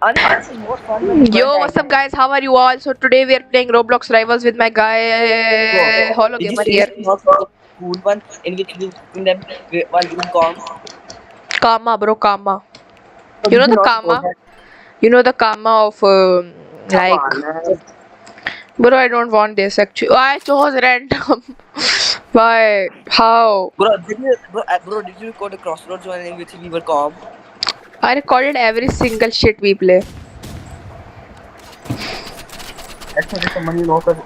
This is more fun when you Yo, what's up, guys? How are you all? So today we are playing Roblox Rivals with my guy Holo Did you Gamer here. seriously not the cool one in which you in them while giving calm? Karma, bro, karma. So You did know you the not know karma? that? You know the karma of Come like, on, man. bro. I don't want this actually. Oh, I chose random. Why? How? Bro, did you record a crossroads one in which we were calm? I recorded every single shit we play. That's not someone you know, cause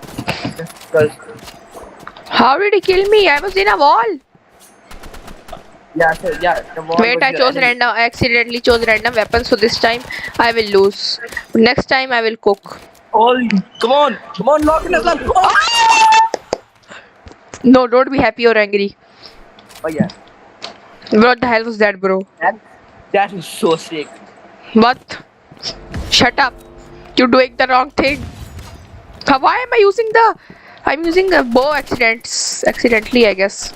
How did he kill me? I was in a wall. yeah, the wall Wait, was I your chose enemy. random. I accidentally chose random weapons, so this time I will lose. Next time I will cook. Oh, come on, lock in as well. No, don't be happy or angry. Oh yeah, What the hell was that, bro? that is so sick. What? Shut up. You're doing the wrong thing. Why am I using the... I'm using a bow accidentally, I guess.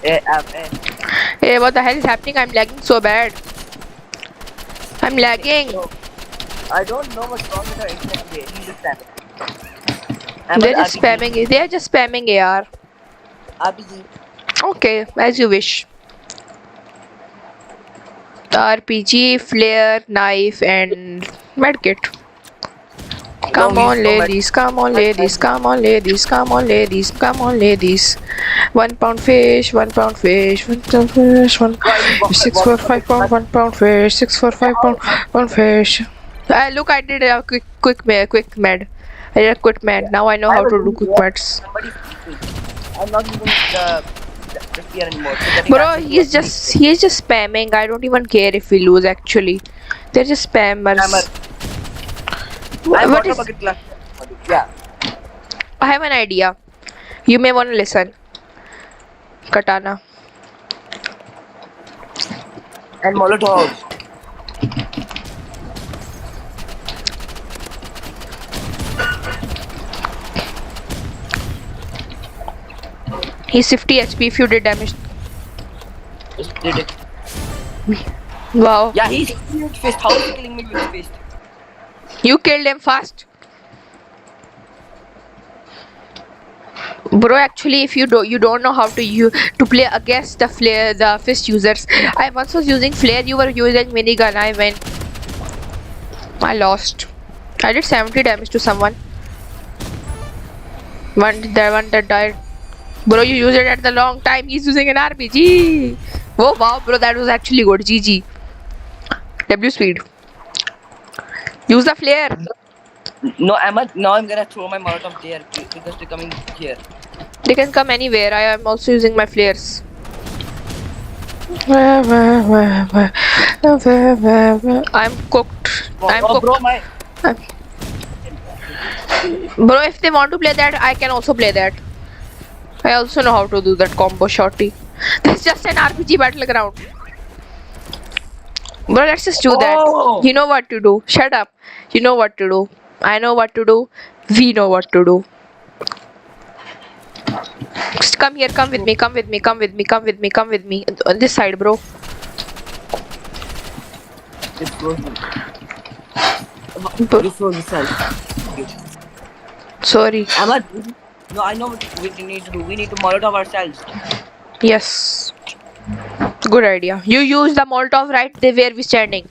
Eh. Hey, what the hell is happening? I'm lagging so bad. I'm lagging. So, I don't know what's wrong with our internet today. He's just spamming. I'm at They're just RPG. spamming it. They're just spamming AR. RPG. Okay, as you wish. RPG, flare, knife, and medkit. No, Come we on, no my ladies. Come on, ladies. Come on, ladies. Come on, ladies. Come on, ladies. 1 pound fish. 1 pound fish. 1 pound fish. One. Six for 5 pound. 1 pound fish. 6 for 5 pound fish. Look, I did a quick med. I did a quick med. Now I know I how was to do doing quick that. meds. Somebody's speaking. I'm not using the spear anymore. So getting Bro, access to he's just spamming. I don't even care if we lose. Actually, they're just hammer. spammers. I'm What water is? bucket class. Yeah. I have an idea. You may want to listen. Katana. And Molotov. He's 50 HP if you did damage. Just did it. Wow. Yeah, he's killing with fist. How is he killing me with fist? You killed him fast. Bro, actually, if you don't know how to play against the fist users. I once was using flare. You were using minigun. I went. I lost. I did 70 damage to someone. One that died. Bro, you used it at the long time. He's using an RPG. Oh wow, bro, that was actually good. GG. W speed. Use the flare. No, now I'm gonna throw my Molotov there because they're coming here. They can come anywhere. I am also using my flares. I'm cooked. I'm Oh, bro, cooked. Bro, if they want to play that, I can also play that. I also know how to do that combo shorty. This is just an RPG battleground. Bro, let's just do that. Oh! You know what to do. Shut up. You know what to do. I know what to do. We know what to do. Come here, come with me, come with me, come with me, come with me, come with me. On this side, bro. It's frozen. You froze yourself. Sorry. No, I know what we need to do. We need to Molotov ourselves. Yes. Good idea. You use the Molotov right there where we standing.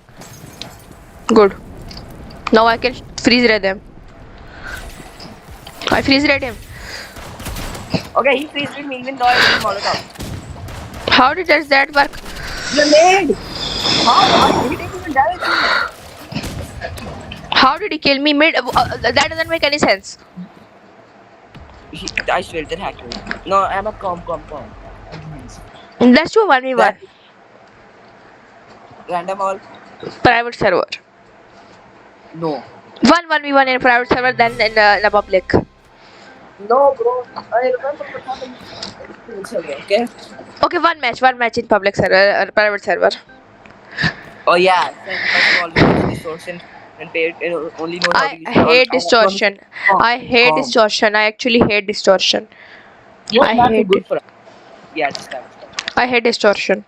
Good. Now I can freeze red them. I freeze red him. Okay, he freezed me even though I was in Molotov. How does that work? Grenade! How? He didn't even damage me. How did he kill me mid? That doesn't make any sense. I swear that hacker. No, I'm a com. Let's do 1v1. Random all? Private server. No. 1v1 in a private server, then in the public. No, bro. I remember what happened. Okay? Okay, one match in public server, private server. Oh yeah, second person always knows distortion and paid only knows how to use I hate distortion. I hate distortion. I actually hate distortion. You're I not too hate good it. for us. Yeah, just that. I hate distortion.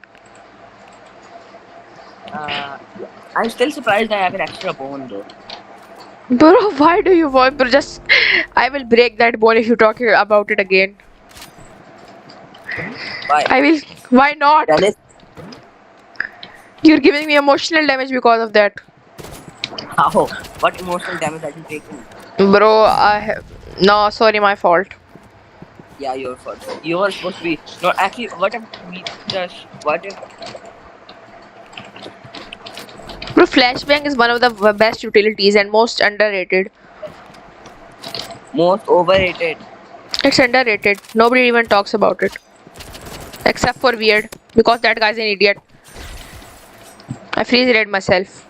I'm still surprised I have an extra bone though. Bro, why do you want? Bro, just I will break that bone if you talk about it again. Why? I will. Why not? Dennis, You're giving me emotional damage because of that. how? What emotional damage have you taken? Bro, no, sorry, my fault. Yeah, your fault. You were supposed to be. No, actually, what if we just. What if. Bro, flashbang is one of the best utilities and most underrated. Most overrated? It's underrated. Nobody even talks about it. Except for Weird. Because that guy's an idiot. I freeze read myself.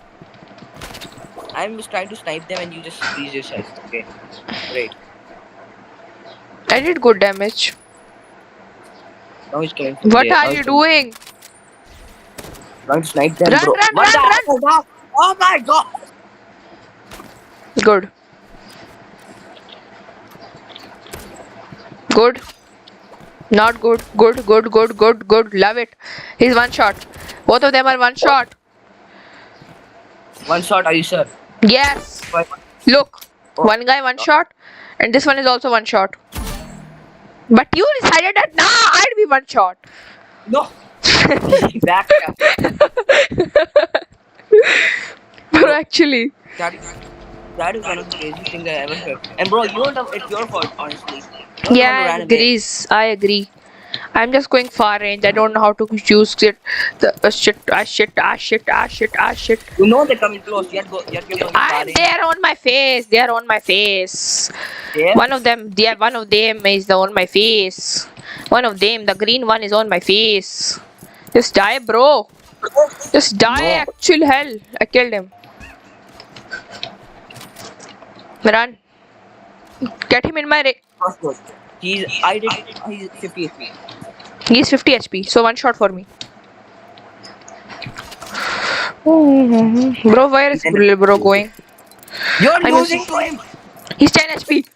I'm just trying to snipe them and you just freeze yourself. Okay. Great. I did good damage. Now he's killing. What are you doing? Trying to snipe them, Run, bro. run, What run, the run! heck is that? Oh my god! Good. Good. Not good. Good, good, good, good, good. Love it. He's one shot. Both of them are one shot. One shot, are you sure? Yes. Why- Look. Oh. One guy, one shot. And this one is also one shot. But you decided that, nah, I'd be one shot. No! Back. Bro, actually. That is one of the craziest things I ever heard. And bro, it's your fault, honestly. Yeah, I agree. I'm just going far range. I don't know how to use it. Shit. You know they're coming close. Yet you're going far in. They're on my face. They're on my face. Yeah? One of them is on my face. One of them, the green one, is on my face. Just die, bro. Just die, No. actual hell. I killed him. Run. Get him in my Of course. He's 50 HP. He's 50 HP, so one shot for me. Bro, where is bro going? You're I'm losing to him! He's 10 HP.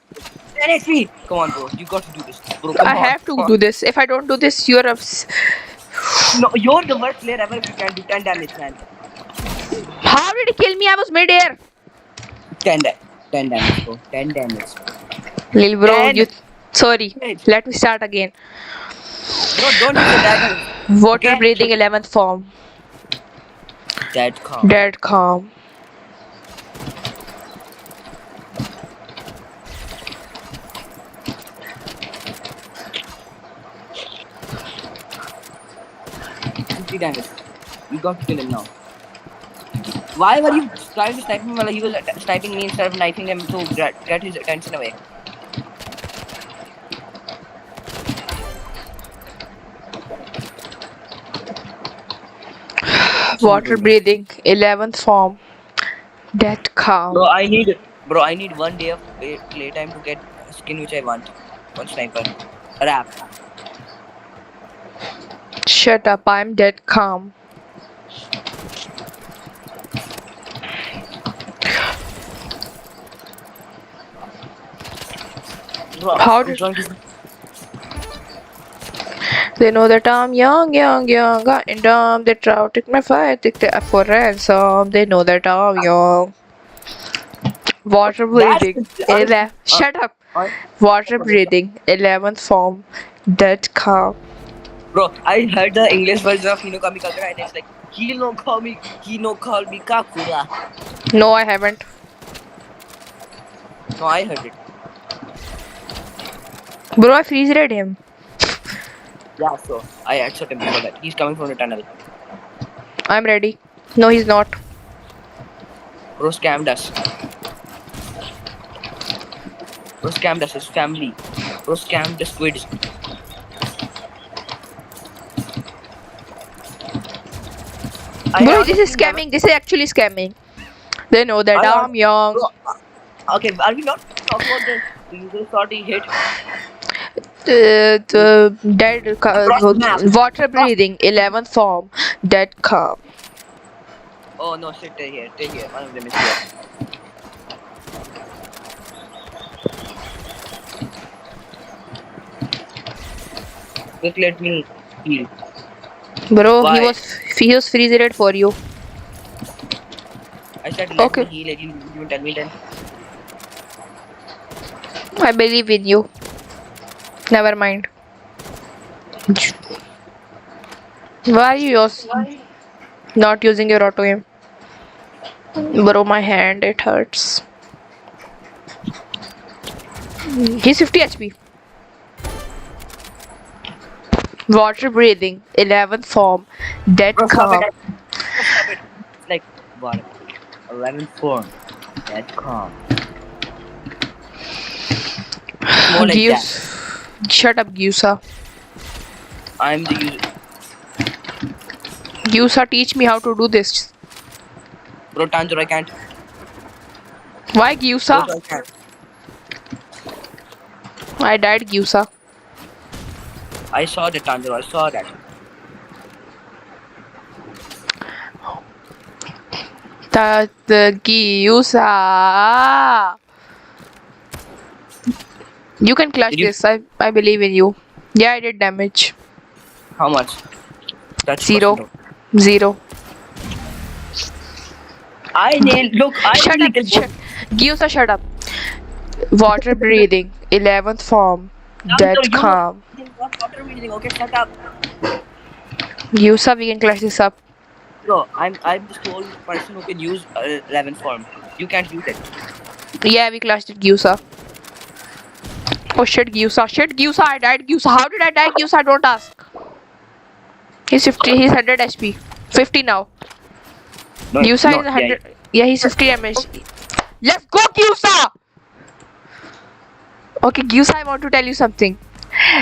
10 HP! Come on, bro. You got to do this. Bro, come I on. have to do this. If I don't do this, you're a... No, you're the worst player ever if you can do 10 damage, man. How did he kill me? I was mid-air. 10 damage, bro. 10 damage. Lil bro, 10. you... Sorry. Let me start again. No, don't use the dagger. Water Okay. breathing 11th form. Dead calm. Dead calm. Damage. You got to kill him now. Why were you trying to snipe him while he was sniping me instead of knifing him to get his attention away? Water breathing 11th form. Dead calm. Bro, I need 1 day of playtime to get a skin which I want. One sniper. Rap. Shut up, I'm dead calm. Bro, How I'm did- trying to... They know that I'm young, and dumb. They try to take my fight, take the for ransom. They know that I'm young. Water breathing. Shut up. Water breathing. 11th form. Dead calm. Bro, I heard the English version of Hino Kami Kakura and it's like Hino call me Kakura. No, I haven't. No, I heard it. Bro, I freeze read him. Yeah, so I accept him before that. He's coming from the tunnel. I'm ready. No, he's not. Bro scammed us. Bro scammed us, his family. Bro scammed the squids. Bro, this is scamming. This is actually scamming. They know that I'm young. Bro, okay, are we not talking about the user sorting hit? The dead water breathing 11th form. Dead calm. Oh no, shit, they're here. One of them is here. Quick, let me heal. Bro, Why? he was freeze red for you. I said let Okay. me heal it. You tell me then. I believe in you. Never mind. Why are you not using your auto aim? Bro, my hand, it hurts. He's 50 HP. Water breathing, 11th form, dead Bro, stop calm. it. Stop it. It's like what? 11 form. That calm. More like that. Shut up, Gyusa. I'm the user. Gyusa, teach me how to do this. Bro, Tanjiro, I can't. Why Bro, Gyusa? I can't. I died, Gyusa. I saw that, Tanjiro. I saw that. The Gyusa. You can clutch Did you? this. I believe in you. Yeah, I did damage. How much? That's 0. personal. 0. I nailed. Look, I Shut up. nailed both. Gyusa, shut up. Water breathing, 11th form, dead Tanjiro, calm. you got water breathing. Okay, shut up. Gyusa, we can clutch this up. Bro, I'm the sole person who can use 11 form. You can't use it. Yeah, we clutched it, Gyusa. Oh shit, Gyusa. Shit, Gyusa, I died, Gyusa. How did I die, Gyusa? Don't ask. He's 50, he's 100 HP. 50 now. No, Gyusa no, is 100. Yeah, he's 50 damage. Let's go, Gyusa! Okay, Gyusa, I want to tell you something.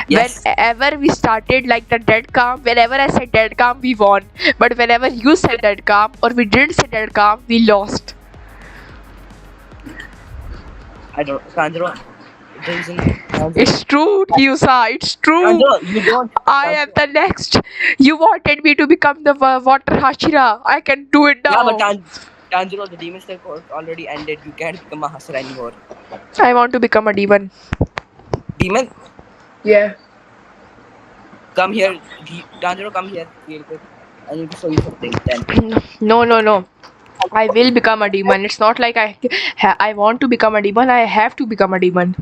Yes. Whenever we started like the dead calm, whenever I said dead calm, we won. But whenever you said dead calm or we didn't say dead calm, we lost. I don't. Tanjiro, it isn't. Tanjiro, It's true, Gyusa. It's true. Tanjiro, you don't. I am the next. You wanted me to become the water Hashira. I can do it Yeah, now. but Tanjiro, the demon style course already ended. You can't become a Hasra anymore. I want to become a demon. Demon, Yeah. come here. Tanjiro, come here. Real quick. I need to show you something. Then. No. I will become a demon. It's not like I want to become a demon. I have to become a demon.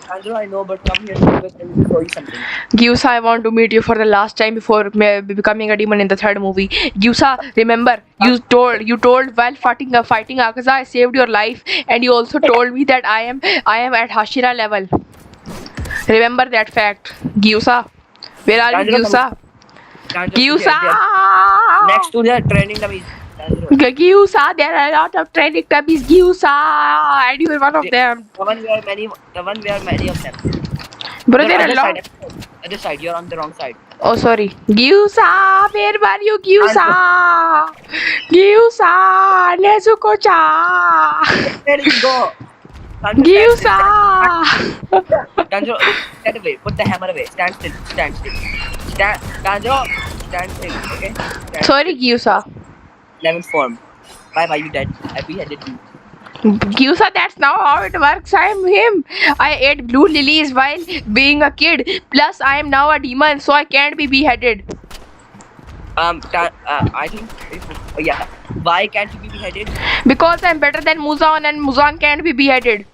Tanjiro, I know, but come here real quick. I need to show you something. Gyusa, I want to meet you for the last time before becoming a demon in the third movie. Gyusa, remember you told while fighting Akaza, I saved your life, and you also told me that I am at Hashira level. Remember that fact, Gyusa. Where are you, Tanjiro, Gyusa? Tanjiro, Gyusa. next to the training dummies. Tanjiro. Gyusa, there are a lot of training dummies, Gyusa, and you are one of them. The one where many of them. Bro, The there are a other lot. side. Other side. You're on the wrong side. Oh, sorry. Gyusa, where were you, Gyusa? Gyusa, Nezuko-cha. Where did you go? Gyusa. Tanjiro, stand away. Put the hammer away. Stand still. Tanjiro, stand still. Okay. Stand Sorry, Gyusa. 11th form. Bye, you dead. I beheaded you. Gyusa, that's not how it works. I am him. I ate blue lilies while being a kid. Plus, I am now a demon, so I can't be beheaded. I think. Yeah. Why can't you be beheaded? Because I'm better than Muzan, and Muzan can't be beheaded.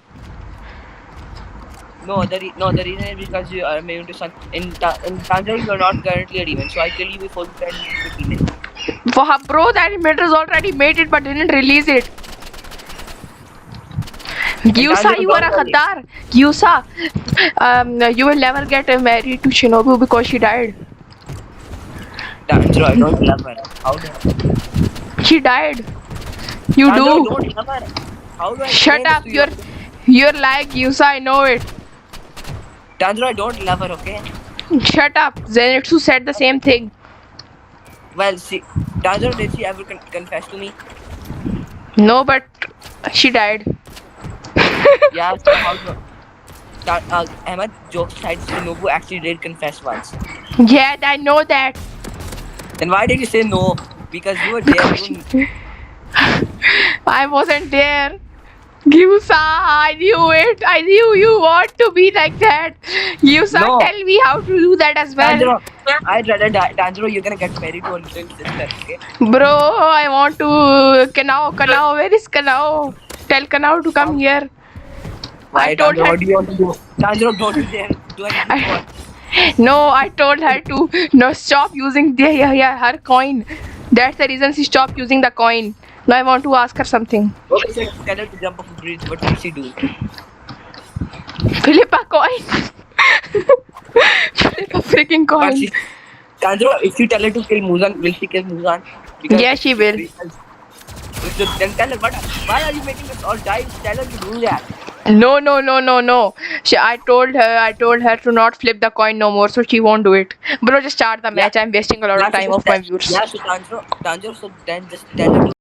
No, the reason is because you are immune to sun. In Tanjiro, you are not currently a demon, so I kill you before you can be a demon. Bro, that inventor's already made it but didn't release it. Gyusa, you are a Khaddar. Gyusa, you will never get married to Shinobu because she died. Tanjiro, I don't love her. How do I? She died. You Tanjiro, do. don't love her. How do I? Shut explain up. this to you? You're like Gyusa, I know it. Tanjiro, I don't love her. Okay. Shut up. Zenitsu said the same thing. Well, see, Tanjiro, did she ever confess to me? No, but she died. Yeah, so how do Ahmed jokes aside, Shinobu actually did confess once. Yeah, I know that. Then why did you say no? Because you were there. I wasn't there. Gyusa, I knew it. I knew you want to be like that. Gyusa, No. tell me how to do that as well. Tanjiro, I'd rather Tanjiro, you're gonna get married to a little sister, okay? Bro, I want to. Kanao, where is Kanao? Tell Kanao to come here. Why, told Tanjiro, her- what do you want to do? Tanjiro, don't do anything you want. No, I told her to no stop using her coin. That's the reason she stopped using the coin. Now I want to ask her something. Okay, so tell her to jump off a bridge. What will she do? Flip a coin. Flip a freaking But coin. Tanjiro, if you tell her to kill Muzan, will she kill Muzan? Yeah, she will. Then tell her, why are you making us all die? Tell her to do that. No. I told her to not flip the coin no more, so she won't do it. Bro, just start the match. I'm wasting a lot of time of my viewers. Yeah, so Tanjiro, so then just tell her to